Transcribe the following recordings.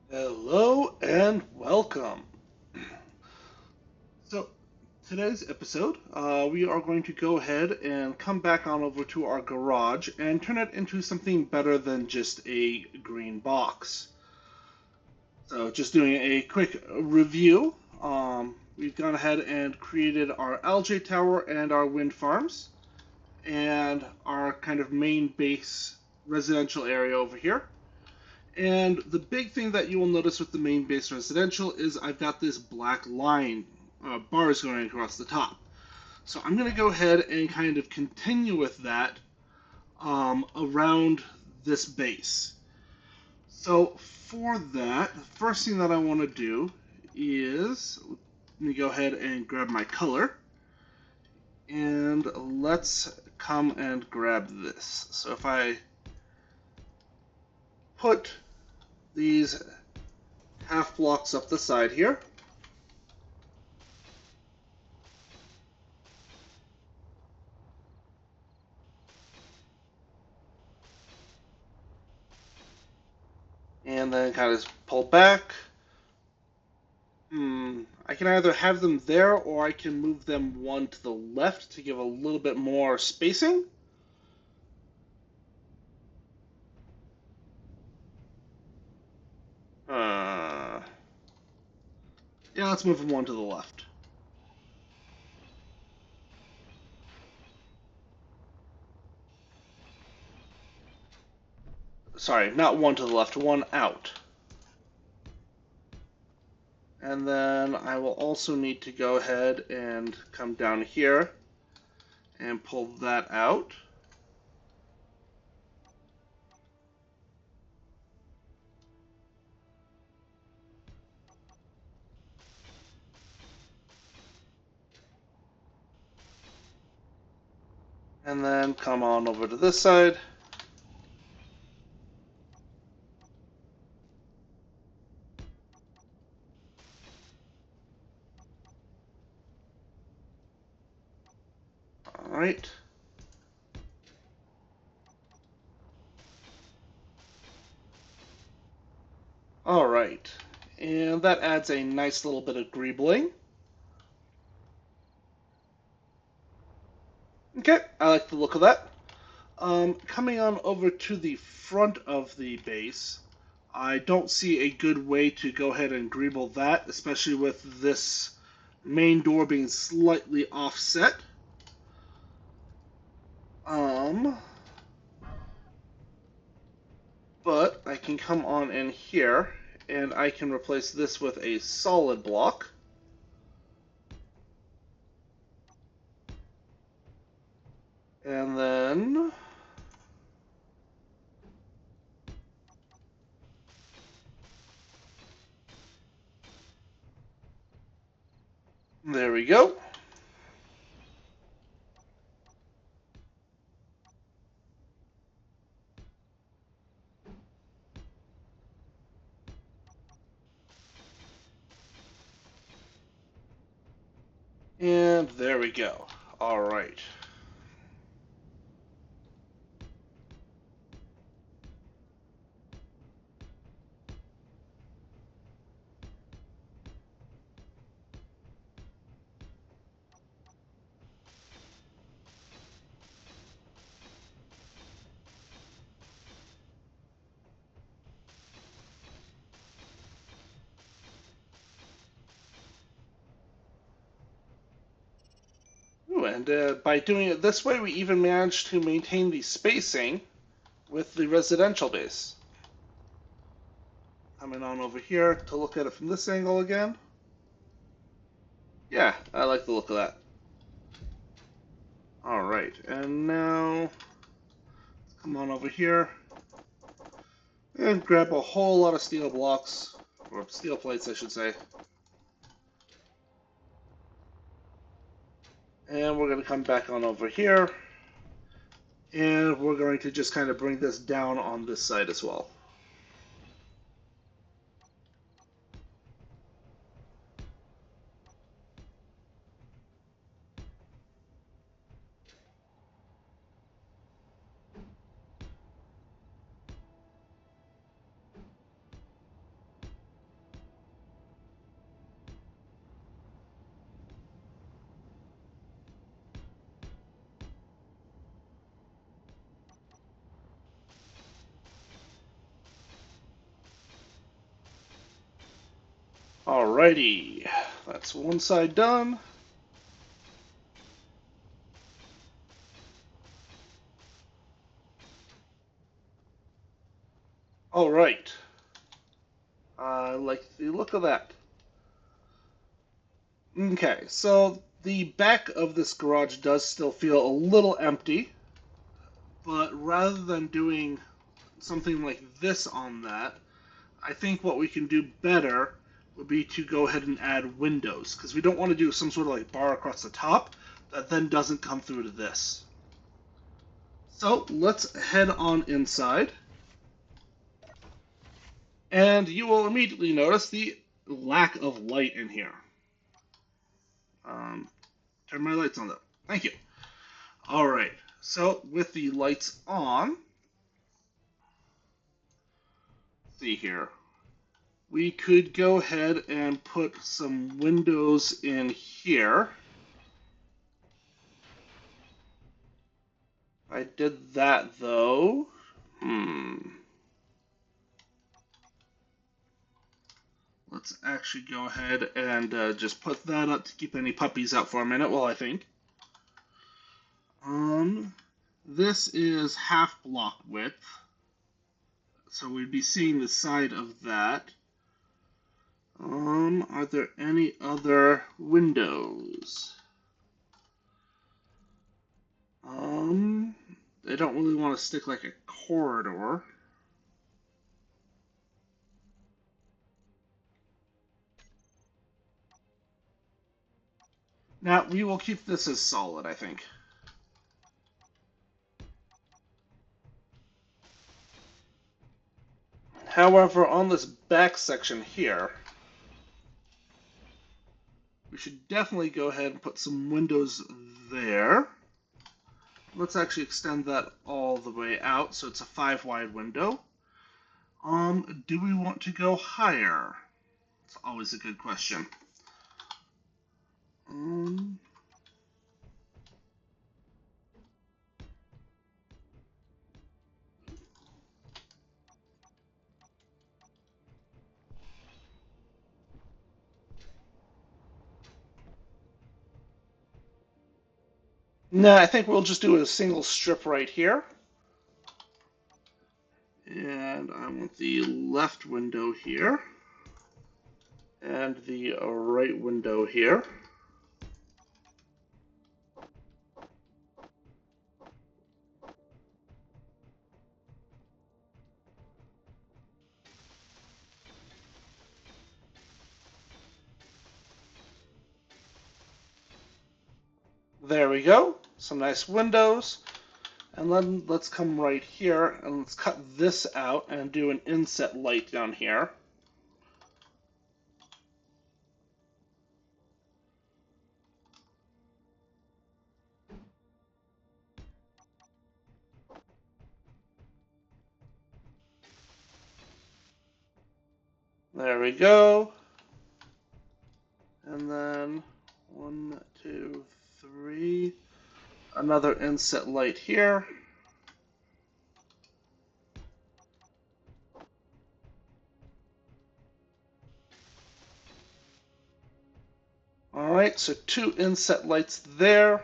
Hello and welcome. So, today's episode, we are going to go ahead and come back on over to our garage and turn it into something better than just a green box. So, just doing a quick review, we've gone ahead and created our algae tower and our wind farms and our kind of main base residential area over here. And the big thing that you will notice with the main base residential is I've got this black line, bars going across the top. So I'm going to go ahead and kind of continue with that around this base. So for that, the first thing that I want to do is, let me go ahead and grab my color, and let's come and grab this. So if I put these half blocks up the side here, and then kind of pull back. I can either have them there or I can move them one to the left to give a little bit more spacing. Uh, yeah, let's move them one to the left. Sorry, not one to the left, one out. And then I will also need to go ahead and come down here and pull that out. And then come on over to this side. All right. All right. And that adds a nice little bit of greebling. Okay, I like the look of that. Coming on over to the front of the base, I don't see a good way to go ahead and greeble that, especially with this main door being slightly offset. Um, but I can come on in here and I can replace this with a solid block. And then there we go. And there we go. All right. Ooh, and by doing it this way, we even managed to maintain the spacing with the residential base. Coming on over here to look at it from this angle again. Yeah, I like the look of that. Alright, and now come on over here and grab a whole lot of steel blocks, or steel plates I should say. And we're going to come back on over here, and we're going to just kind of bring this down on this side as well. Alrighty, that's one side done. Alright, I like the look of that. Okay, so the back of this garage does still feel a little empty, but rather than doing something like this on that, I think what we can do better would be to go ahead and add windows, because we don't want to do some sort of like bar across the top that then doesn't come through to this. So let's head on inside, and you will immediately notice the lack of light in here. Turn my lights on though. Thank you. Alright, so with the lights on, see here, we could go ahead and put some windows in here. I did that though. Let's actually go ahead and just put that up to keep any puppies out for a minute while I think. This is half block width, so we'd be seeing the side of that. Are there any other windows? They don't really want to stick like a corridor. Now, we will keep this as solid, I think. However, on this back section here, we should definitely go ahead and put some windows there. Let's actually extend that all the way out so it's a 5-wide window. Do we want to go higher? It's always a good question. No, I think we'll just do a single strip right here. And I want the left window here. And the right window here. There we go. Some nice windows. And then let's come right here and let's cut this out and do an inset light down here. There we go. And then 1, 2, 3. Another inset light here. Alright, so 2 inset lights there.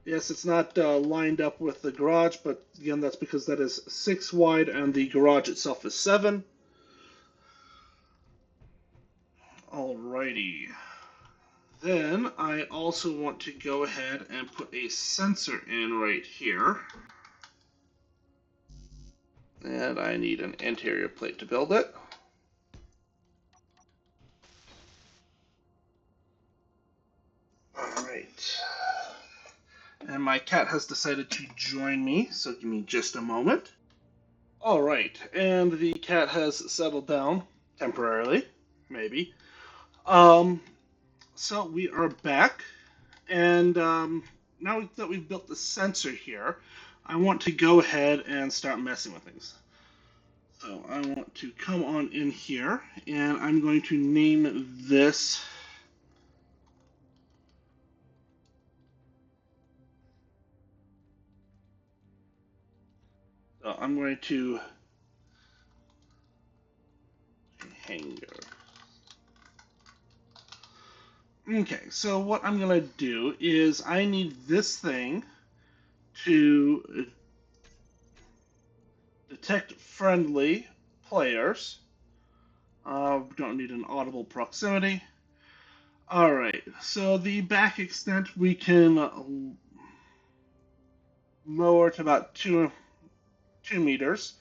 Yes, it's not lined up with the garage, but again, that's because that is 6 wide and the garage itself is 7. Alrighty. Then I also want to go ahead and put a sensor in right here. And I need an interior plate to build it. Alright. And my cat has decided to join me, so give me just a moment. Alright, and the cat has settled down, temporarily, maybe. So we are back, and now that we've built the sensor here, I want to go ahead and start messing with things. So I want to come on in here, and I'm going to name this I'm going to hanger. Okay, so what I'm going to do is I need this thing to detect friendly players. Don't need an audible proximity. Alright, so the back extent we can lower to about 2 meters.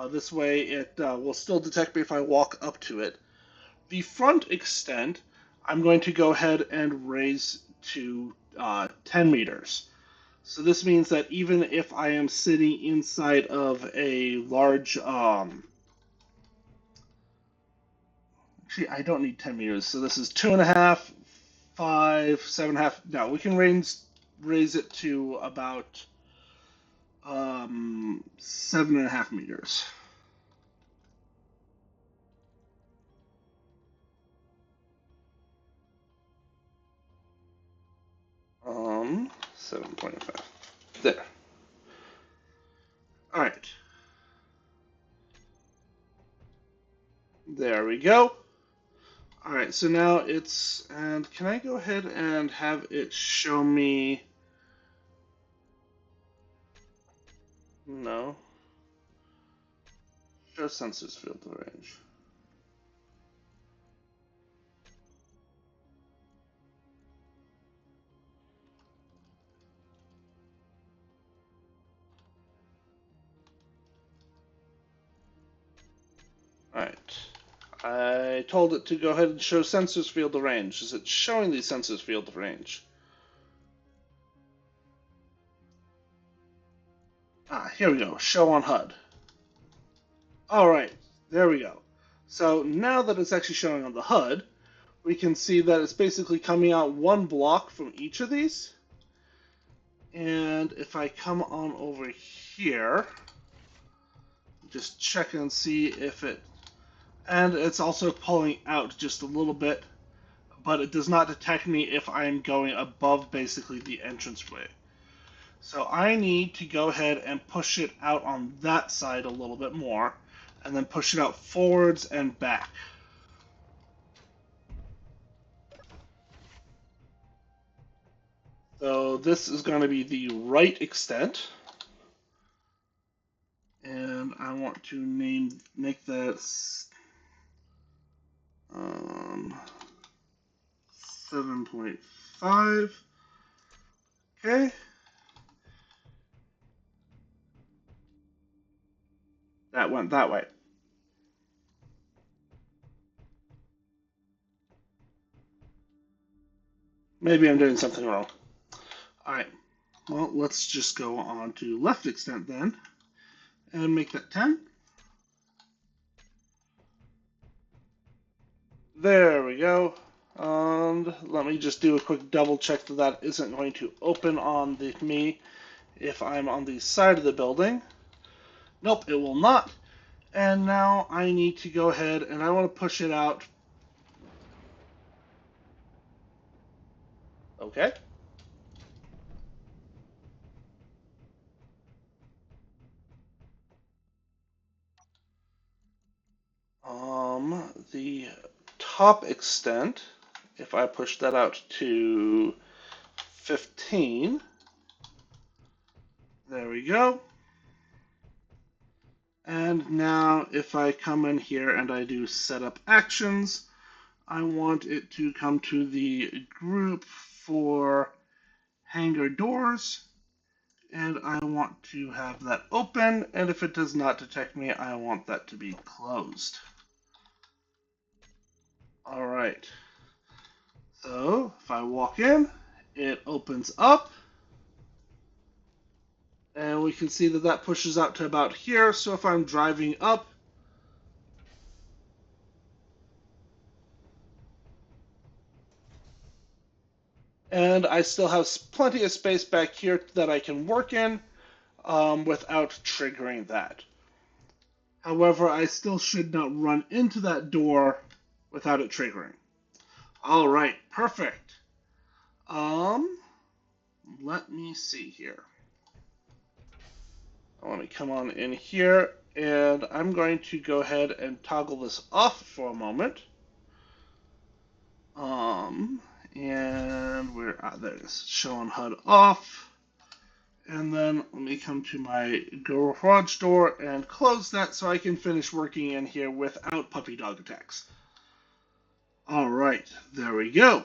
This way it will still detect me if I walk up to it. The front extent I'm going to go ahead and raise to 10 meters. So this means that even if I am sitting inside of a large, actually I don't need 10 meters. So this is 2.5, 5, 7.5. No, we can raise it to about 7.5 meters. 7.5. There. All right. There we go. All right, so now it's, and can I go ahead and have it show me? No. Show sensors field of range. All right. I told it to go ahead and show sensors field of range. Is it showing the sensors field of range? Ah, here we go. Show on HUD. All right, there we go. So now that it's actually showing on the HUD, we can see that it's basically coming out one block from each of these. And if I come on over here, just check and see if it, and it's also pulling out just a little bit, but it does not detect me if I'm going above basically the entranceway. So I need to go ahead and push it out on that side a little bit more, and then push it out forwards and back. So this is going to be the right extent, and I want to make that 7.5. Okay. That went that way. Maybe I'm doing something wrong. All right. Well, let's just go on to left extent then and make that 10. There we go. And let me just do a quick double check that that isn't going to open on me if I'm on the side of the building. Nope, it will not. And now I need to go ahead and I want to push it out. Okay. The top extent, if I push that out to 15, there we go. And now if I come in here and I do setup actions, I want it to come to the group for hangar doors, and I want to have that open, and if it does not detect me, I want that to be closed. All right. So if I walk in, it opens up, and we can see that that pushes out to about here. So if I'm driving up, and I still have plenty of space back here that I can work in without triggering that. However, I still should not run into that door without it triggering. All right, perfect. Um, Let me see here. Let me come on in here, and I'm going to go ahead and toggle this off for a moment. And we're out there. Showing HUD off. And then let me come to my garage door and close that so I can finish working in here without puppy dog attacks. Alright, there we go.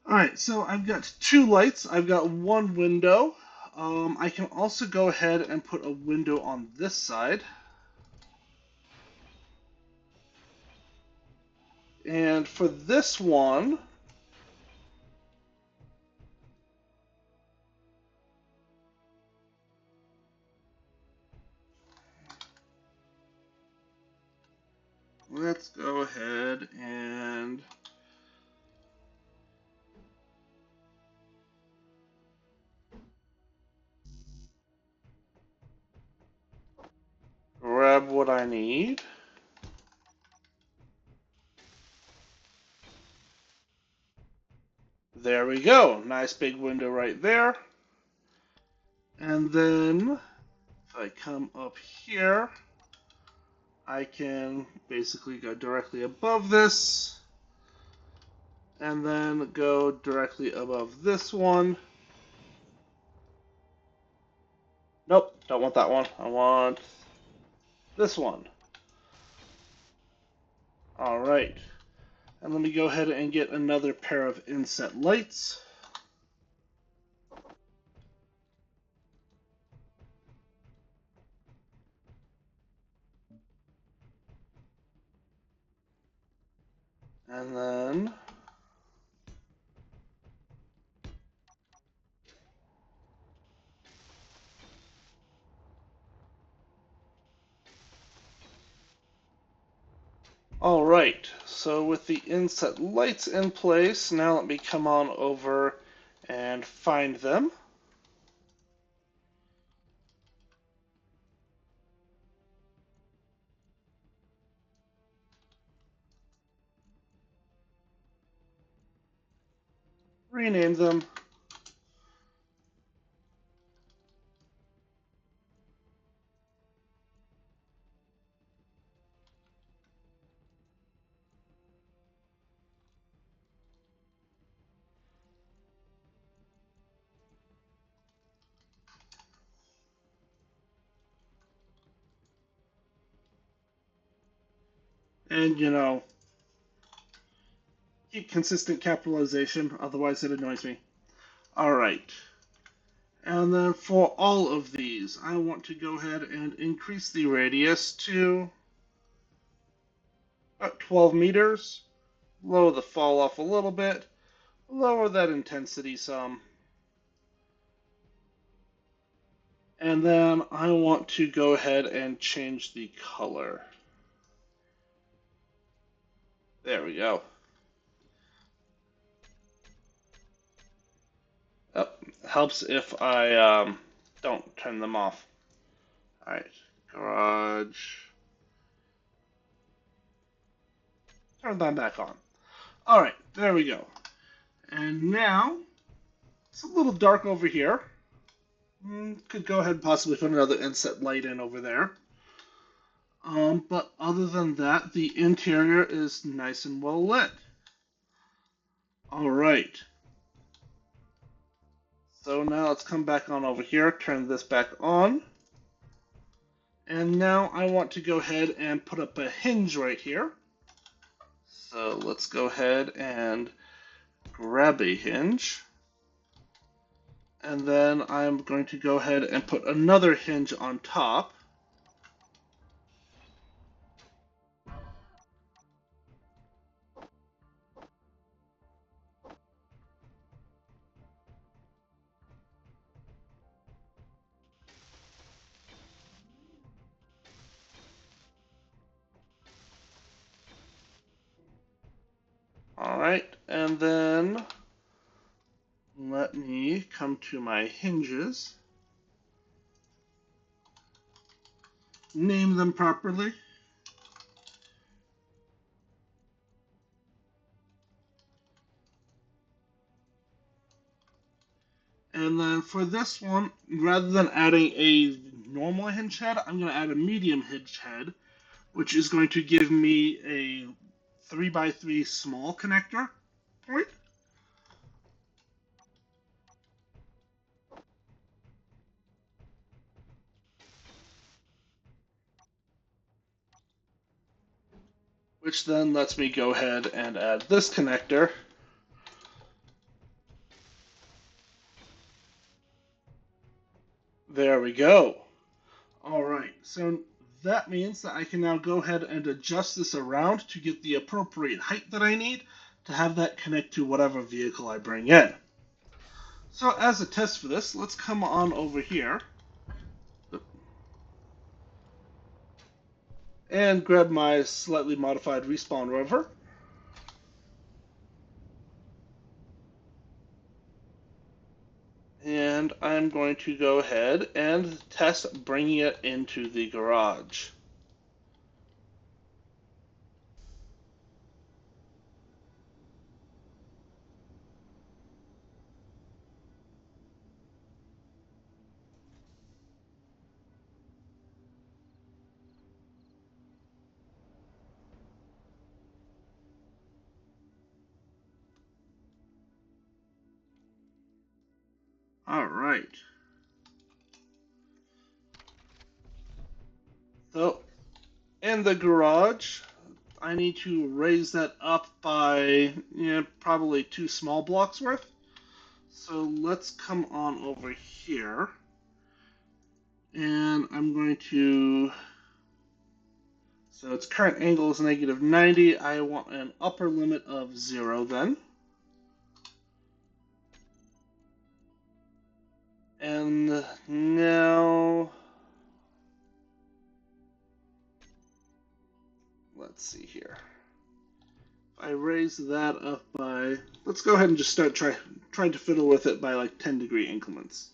Alright, so I've got two lights. I've got one window. I can also go ahead and put a window on this side. And for this one, let's go ahead and grab what I need. There we go. Nice big window right there. And then if I come up here, I can basically go directly above this and then go directly above this one. Nope, don't want that one. I want this one. All right. And let me go ahead and get another pair of inset lights. And then all right, so with the inset lights in place, now let me come on over and find them. Rename them. And, keep consistent capitalization, otherwise it annoys me. All right. And then for all of these, I want to go ahead and increase the radius to about 12 meters. Lower the fall off a little bit. Lower that intensity some. And then I want to go ahead and change the color. There we go. Oh, helps if I don't turn them off. Alright, garage. Turn that back on. Alright, there we go. And now, it's a little dark over here. Could go ahead and possibly put another inset light in over there. But other than that, the interior is nice and well lit. Alright. So now let's come back on over here, turn this back on. And now I want to go ahead and put up a hinge right here. So let's go ahead and grab a hinge. And then I'm going to go ahead and put another hinge on top. Alright, and then let me come to my hinges. Name them properly. And then for this one, rather than adding a normal hinge head, I'm going to add a medium hinge head, which is going to give me a 3x3 small connector. point. Which then lets me go ahead and add this connector. There we go. Alright, so that means that I can now go ahead and adjust this around to get the appropriate height that I need to have that connect to whatever vehicle I bring in. So as a test for this, let's come on over here and grab my slightly modified respawn rover. And I'm going to go ahead and test bringing it into the garage. Alright. So, in the garage, I need to raise that up by probably 2 small blocks worth. So let's come on over here. And I'm going to... So its current angle is -90. I want an upper limit of 0 then. And now... Let's see here. If I raise that up by... Let's go ahead and just start trying to fiddle with it by like 10-degree increments.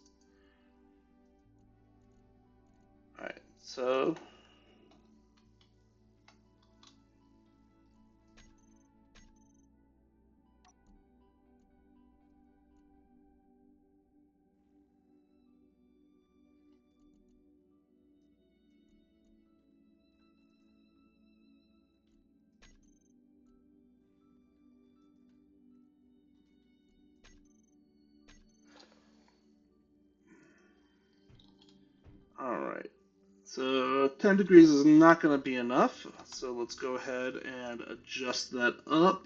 Alright, so... Alright, so 10 degrees is not going to be enough, so let's go ahead and adjust that up.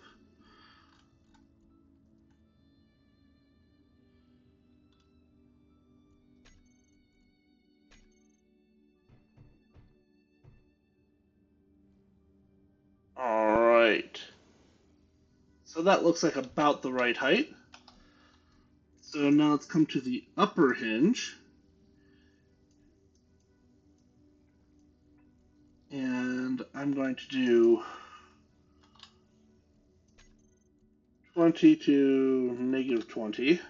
Alright, so that looks like about the right height. So now let's come to the upper hinge. And I'm going to do 20 to -20.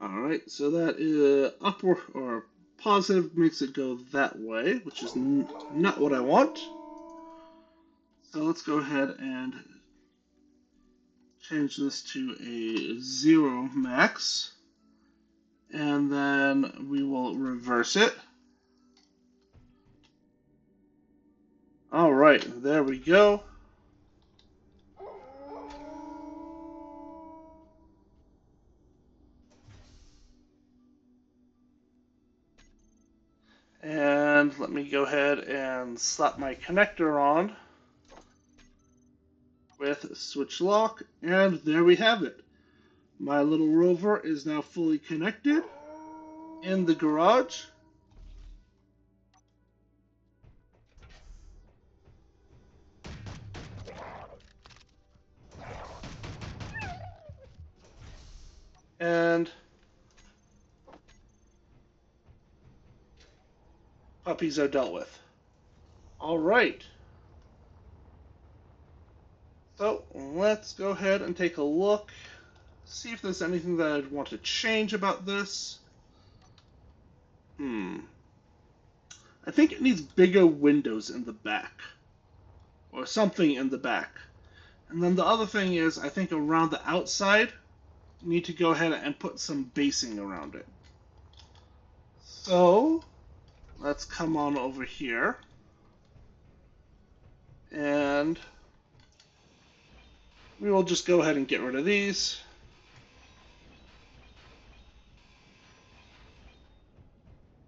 Alright, so that is upward or positive makes it go that way, which is not what I want. So let's go ahead and change this to a 0 max. And then we will reverse it. Alright, there we go. And let me go ahead and slap my connector on with switch lock, and there we have it. My little rover is now fully connected in the garage. And puppies are dealt with. All right. So let's go ahead and take a look, see if there's anything that I'd want to change about this. I think it needs bigger windows in the back, or something in the back. And then the other thing is, I think around the outside, you need to go ahead and put some basing around it. So let's come on over here. And we will just go ahead and get rid of these.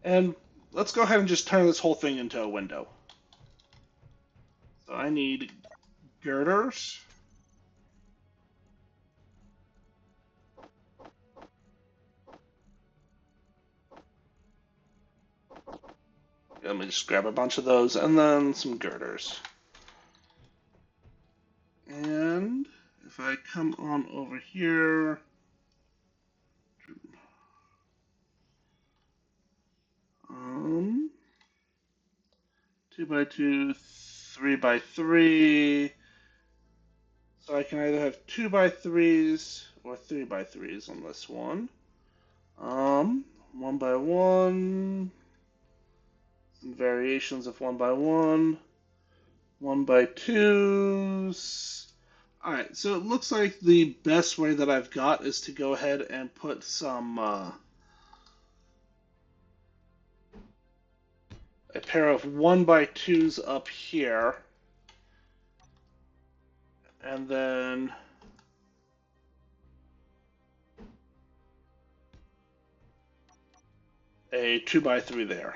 And let's go ahead and just turn this whole thing into a window. So I need girders. Let me just grab a bunch of those and then some girders. And if I come on over here, 2x2, 3x3. So I can either have 2x3s or 3x3s on this one. 1x1, some variations of 1x1, 1x2s. Alright, so it looks like the best way that I've got is to go ahead and put some, a pair of 1x2s up here. And then a 2x3 there.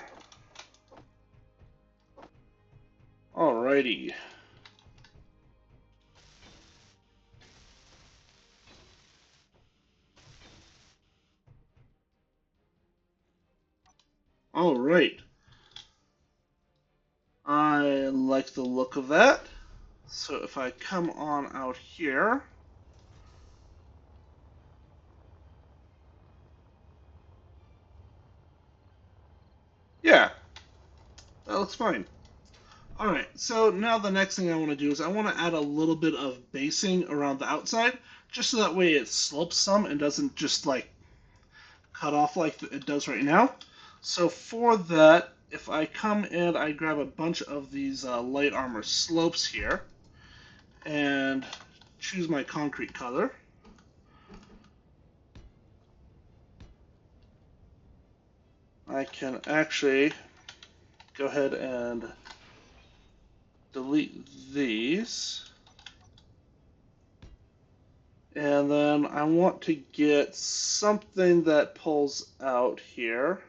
Alrighty. Alright. I like the look of that. So if I come on out here, yeah, that looks fine. Alright, so now the next thing I want to do is I want to add a little bit of basing around the outside, just so that way it slopes some and doesn't just like cut off like it does right now. So for that, if I come and I grab a bunch of these light armor slopes here, and choose my concrete color, I can actually go ahead and delete these. And then I want to get something that pulls out here.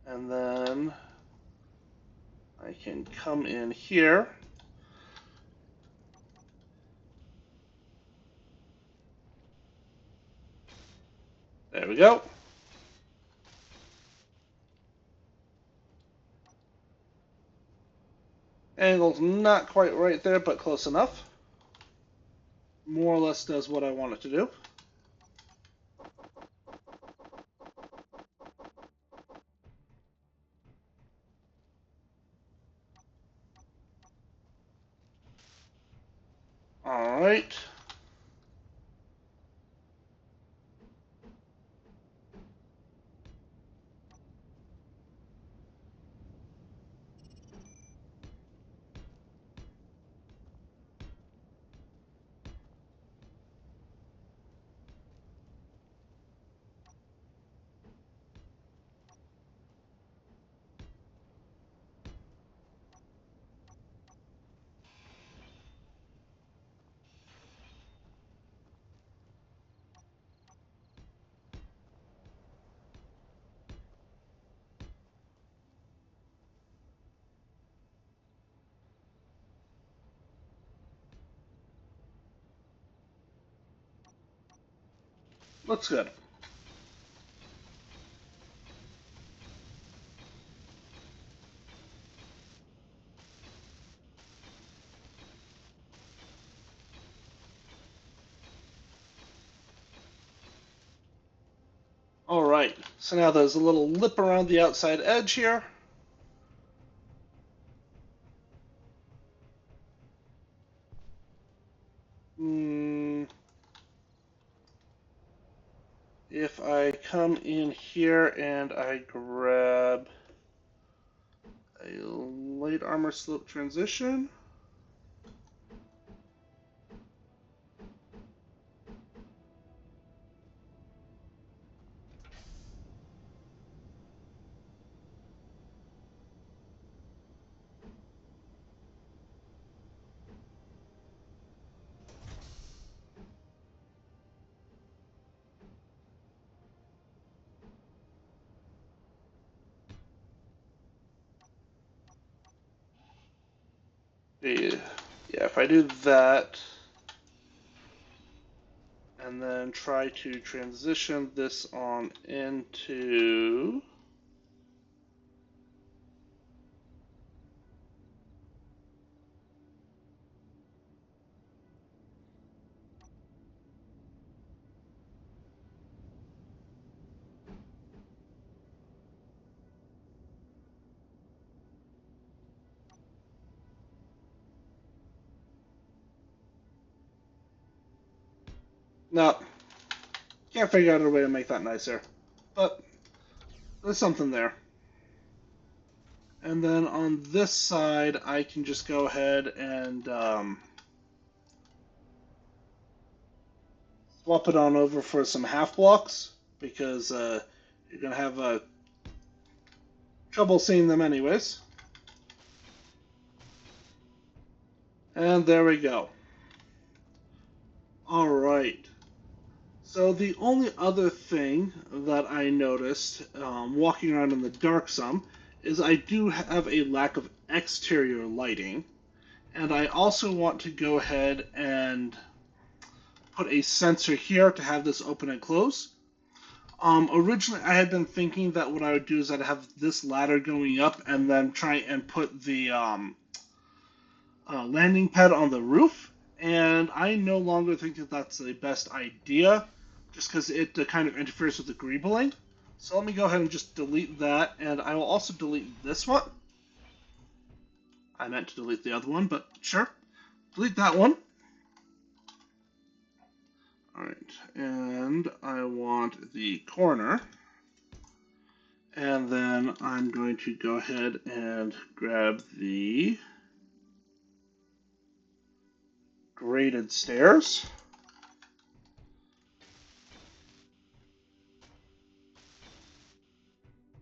And then I can come in here. There we go. Angle's not quite right there, but close enough. More or less does what I want it to do. Alright. Looks good. Alright, so now there's a little lip around the outside edge here. If I come in here and I grab a light armor slope transition, Yeah, if I do that, and then try to transition this on into... No, can't figure out a way to make that nicer. But there's something there. And then on this side, I can just go ahead and swap it on over for some half blocks, because you're going to have trouble seeing them anyways. And there we go. All right. So the only other thing that I noticed walking around in the dark some is I do have a lack of exterior lighting, and I also want to go ahead and put a sensor here to have this open and close. Originally, I had been thinking that what I would do is I'd have this ladder going up and then try and put the landing pad on the roof, and I no longer think that that's the best idea, just because it kind of interferes with the greebling. So let me go ahead and just delete that, and I will also delete this one. I meant to delete the other one, but sure. Delete that one. Alright, and I want the corner. And then I'm going to go ahead and grab the graded stairs.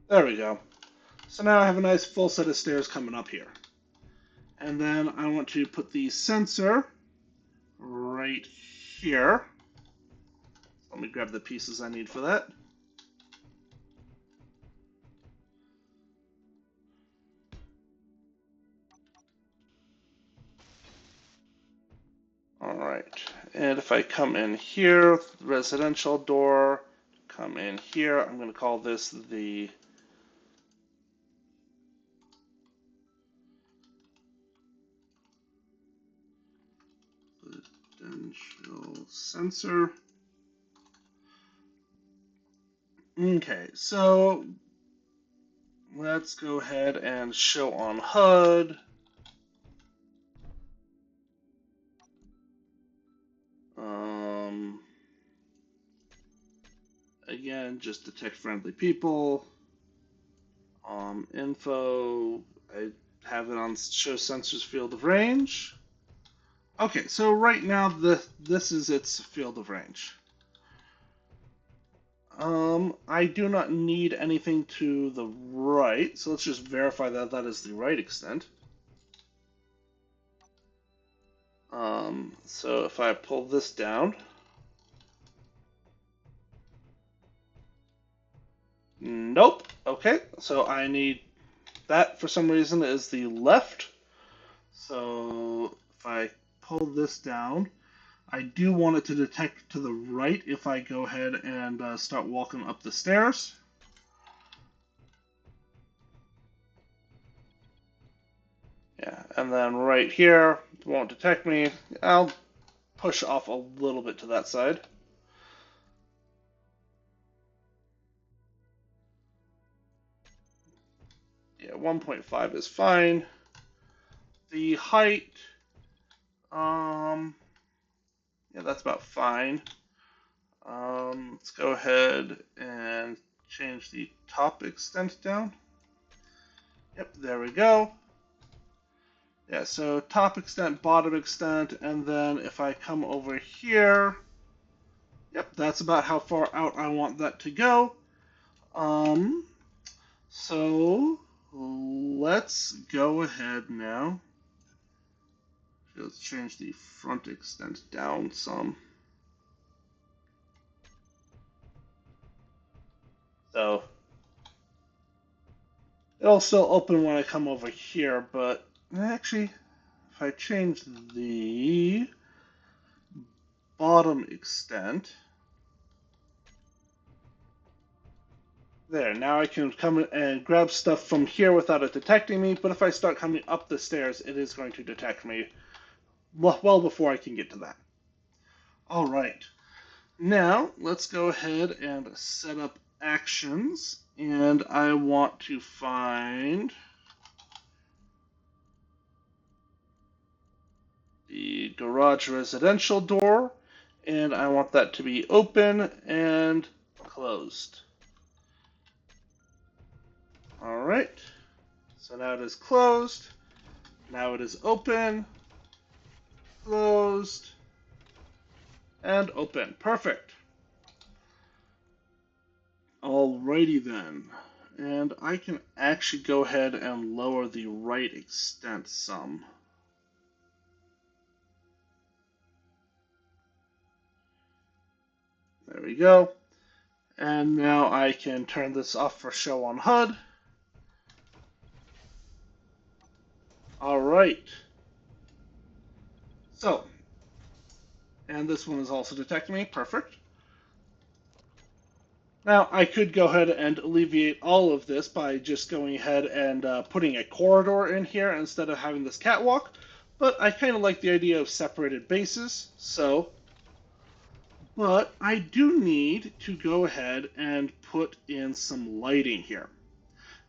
There we go. So now I have a nice full set of stairs coming up here. And then I want to put the sensor right here. Let me grab the pieces I need for that. Alright, and if I come in here, residential door, come in here, I'm going to call this the residential sensor. Okay, so let's go ahead and show on HUD. Again, just detect friendly people. Info, I have it on show sensors field of range. Okay, so right now this is its field of range. I do not need anything to the right, so let's just verify that that is the right extent. So if I pull this down, nope. Okay, so I need that for some reason is the left. So if I pull this down, I do want it to detect to the right if I go ahead and start walking up the stairs. Yeah, and then right here, it won't detect me. I'll push off a little bit to that side. Yeah, 1.5 is fine. The height, yeah, that's about fine. Let's go ahead and change the top extent down. Yep, there we go. Yeah, so top extent, bottom extent, and then if I come over here, yep, that's about how far out I want that to go. So let's go ahead now. Let's change the front extent down some. So it'll still open when I come over here, but actually, if I change the bottom extent, there, now I can come and grab stuff from here without it detecting me, but if I start coming up the stairs, it is going to detect me well before I can get to that. All right, now let's go ahead and set up actions, and I want to find the garage residential door, and I want that to be open and closed. All right, so now it is closed. Now it is open, closed, and open. Perfect. Alrighty then. And I can actually go ahead and lower the right extent some. There we go. And now I can turn this off for show on HUD. Alright. So, and this one is also detecting me. Perfect. Now, I could go ahead and alleviate all of this by just going ahead and putting a corridor in here instead of having this catwalk, but I kind of like the idea of separated bases, so... But I do need to go ahead and put in some lighting here.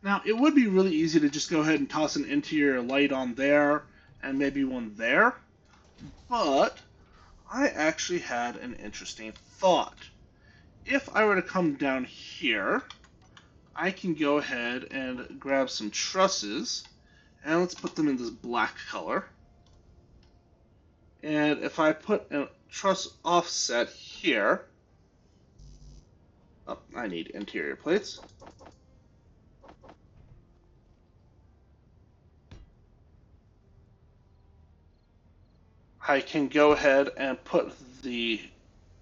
Now, it would be really easy to just go ahead and toss an interior light on there and maybe one there, but I actually had an interesting thought. If I were to come down here, I can go ahead and grab some trusses, and let's put them in this black color. And if I put a truss offset here, oh, I need interior plates. I can go ahead and put the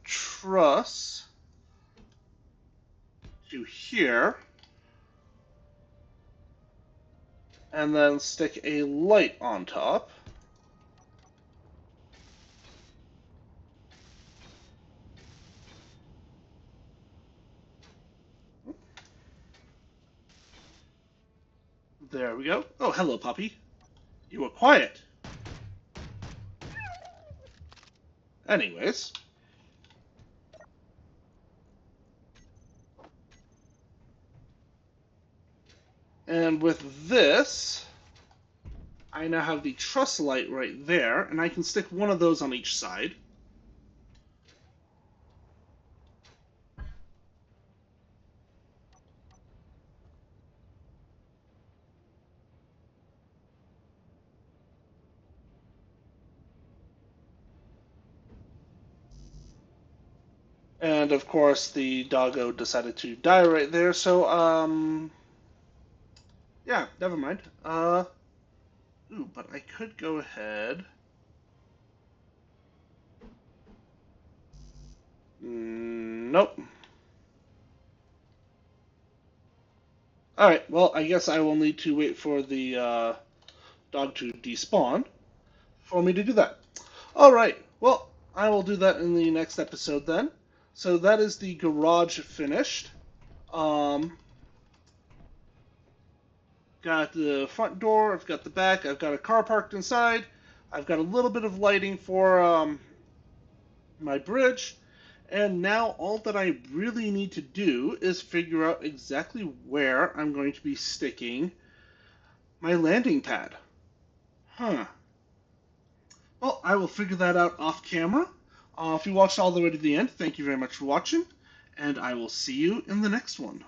truss to here, and then stick a light on top. There we go. Oh, hello, puppy. You were quiet. Anyways. And with this, I now have the truss light right there, and I can stick one of those on each side. And of course, the doggo decided to die right there, so, yeah, never mind. Ooh, but I could go ahead. Nope. Alright, well, I guess I will need to wait for the dog to despawn for me to do that. Alright, well, I will do that in the next episode then. So that is the garage finished. Got the front door, I've got the back, I've got a car parked inside, I've got a little bit of lighting for my bridge, and now all that I really need to do is figure out exactly where I'm going to be sticking my landing pad. Huh. Well, I will figure that out off camera. If you watched all the way to the end, thank you very much for watching, and I will see you in the next one.